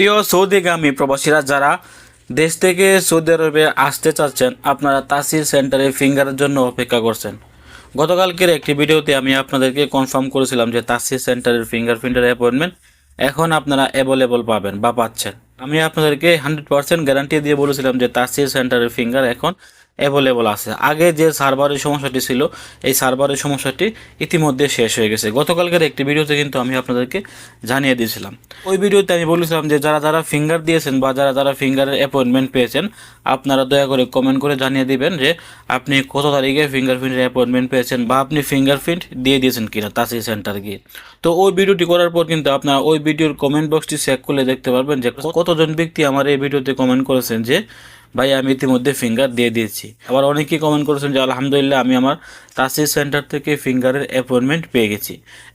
প্রিয় সৌদিগামী প্রবাসীরা যারা দেশ থেকে সৌদি আরবে আসতে চাচ্ছেন, আপনারা তাসির সেন্টারে ফিঙ্গারের জন্য অপেক্ষা করছেন। গতকালকের একটি ভিডিওতে আমি আপনাদেরকে কনফার্ম করেছিলাম যে তাসির সেন্টারের ফিঙ্গারপ্রিন্টের অ্যাপয়েন্টমেন্ট এখন আপনারা অ্যাভেলেবল পাবেন বা পাচ্ছেন। আমি আপনাদেরকে 100% গ্যারান্টি দিয়ে বলেছিলাম যে তাসির সেন্টারের ফিঙ্গার এখন অ্যাভেলেবল আছে। আগে যে সার্ভারের সমস্যাটি ছিল, এই সার্ভারের সমস্যাটি ইতিমধ্যে শেষ হয়ে গেছে। গতকালকের একটি ভিডিওতে কিন্তু আমি আপনাদেরকে জানিয়ে দিয়েছিলাম। ওই ভিডিওতে আমি বলেছিলাম যে যারা যারা ফিঙ্গার দিয়েছেন বা যারা যারা ফিঙ্গারের অ্যাপয়েন্টমেন্ট পেয়েছেন, আপনারা দয়া করে কমেন্ট করে জানিয়ে দিবেন যে আপনি কত তারিখে ফিঙ্গারপ্রিন্টের অ্যাপয়েন্টমেন্ট পেয়েছেন বা আপনি ফিঙ্গারপ্রিন্ট দিয়ে দিয়েছেন কিনা তাসির সেন্টার গিয়ে। তো ওই ভিডিওটি করার পর কিন্তু আপনারা ওই ভিডিওর কমেন্ট বক্সটি চেক করলে দেখতে পারবেন যে কতজন ব্যক্তি আমার এই ভিডিওতে কমেন্ট করেছেন যে ভাই আমি ইতিমধ্যে ফিঙ্গার দিয়ে দিয়েছি। আবার অনেকেই কমেন্ট করেছেন যে আলহামদুলিল্লাহ আমি আমার তাসির সেন্টার থেকে ফিঙ্গারের অ্যাপয়েন্টমেন্ট পেয়ে গেছি,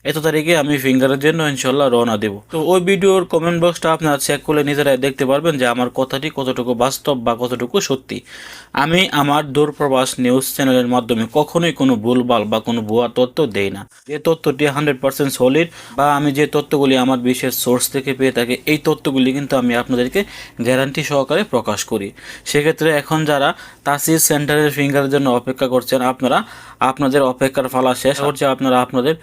এত তারিখে আমি ফিঙ্গারের জন্য ইনশাল্লাহ রওনা দেব। তো ওই ভিডিওর কমেন্ট বক্সটা আপনারা চেক করলে নিজেরাই দেখতে পারবেন যে আমার কথাটি কতটুকু বাস্তব বা কতটুকু সত্যি। আমি আমার দূরপ্রবাস নিউজ চ্যানেলের মাধ্যমে কখনোই কোনো ভুলভাল বা কোনো ভুয়া তথ্য দেই না। যে তথ্যটি 100% সলিড বা আমি যে তথ্যগুলি আমার বিশেষ সোর্স থেকে পেয়ে থাকি, এই তথ্যগুলি কিন্তু আমি আপনাদেরকে গ্যারান্টি সহকারে প্রকাশ করি। সেক্ষেত্রে এখন যারা তাসির সেন্টারের ফিঙ্গারের জন্য অপেক্ষা করছেন, আপনারা আপনাদের অপেক্ষার ফালা শেষ হচ্ছে। আপনারা আপনাদের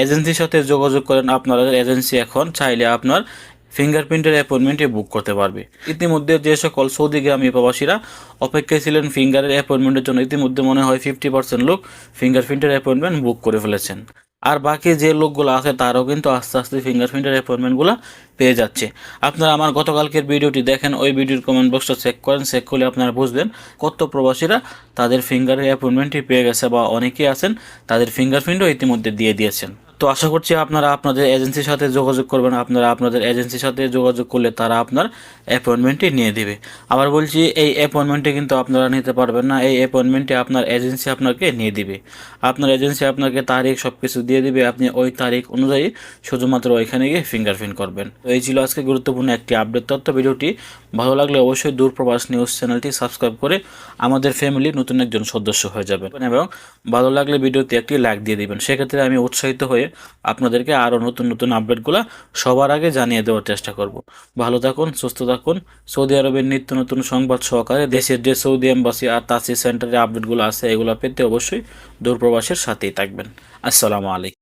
এজেন্সির সাথে যোগাযোগ করেন। আপনাদের এজেন্সি এখন চাইলে আপনার ফিঙ্গারপ্রিন্টের অ্যাপয়েন্টমেন্টে বুক করতে পারবে। ইতিমধ্যে যে সকল সৌদিগামী প্রবাসীরা অপেক্ষায় ছিলেন ফিঙ্গারের অ্যাপয়েন্টমেন্টের জন্য, ইতিমধ্যে মনে হয় 50% লোক ফিঙ্গারপ্রিন্টের অ্যাপয়েন্টমেন্ট বুক করে ফেলেছেন। আর বাকি যে লোকগুলো আছে তারাও কিন্তু আস্তে আস্তে ফিঙ্গারপ্রিন্টের অ্যাপয়েন্টমেন্টগুলো পেয়ে যাচ্ছে। আপনারা আমার গতকালকের ভিডিওটি দেখেন, ওই ভিডিওর কমেন্ট বক্সটা চেক করেন। চেক করলে আপনারা বুঝবেন কত প্রবাসীরা তাদের ফিঙ্গারের অ্যাপয়েন্টমেন্টই পেয়ে গেছে বা অনেকেই আছেন তাদের ফিঙ্গারপ্রিন্টও ইতিমধ্যে দিয়ে দিয়েছেন। তো আশা করছি আপনারা আপনাদের এজেন্সির সাথে যোগাযোগ করবেন। আপনারা আপনাদের এজেন্সির সাথে যোগাযোগ করলে তারা আপনার অ্যাপয়েন্টমেন্টটি নিয়ে দেবে। আবার বলছি, এই অ্যাপয়েন্টমেন্টে কিন্তু আপনারা নিতে পারবেন না, এই অ্যাপয়েন্টমেন্টে আপনার এজেন্সি আপনাকে নিয়ে দিবে। আপনার এজেন্সি আপনাকে তারিখ সব কিছু দিয়ে দিবে, আপনি ওই তারিখ অনুযায়ী শুধুমাত্র ওইখানে গিয়ে ফিঙ্গারপ্রিন্ট করবেন। তো এই ছিল আজকে গুরুত্বপূর্ণ একটি আপডেট তথ্য। ভিডিওটি ভালো লাগলে অবশ্যই দূরপ্রবাস নিউজ চ্যানেলটি সাবস্ক্রাইব করে আমাদের ফ্যামিলির নতুন একজন সদস্য হয়ে যাবেন এবং ভালো লাগলে ভিডিওতে একটি লাইক দিয়ে দিবেন। সেক্ষেত্রে আমি উৎসাহিত হয়ে আপনাদেরকে আরও নতুন নতুন আপডেটগুলো সবার আগে জানিয়ে দেওয়ার চেষ্টা করব। ভালো থাকুন, সুস্থ থাকুন। সৌদি আরবের নিত্য নতুন সংবাদ সহকারে দেশের যে সৌদি এম্বাসি আর তাসির সেন্টারের আপডেটগুলো আছে, এগুলো পেতে অবশ্যই দূরপ্রবাসের সাথেই থাকবেন। আসসালামু আলাইকুম।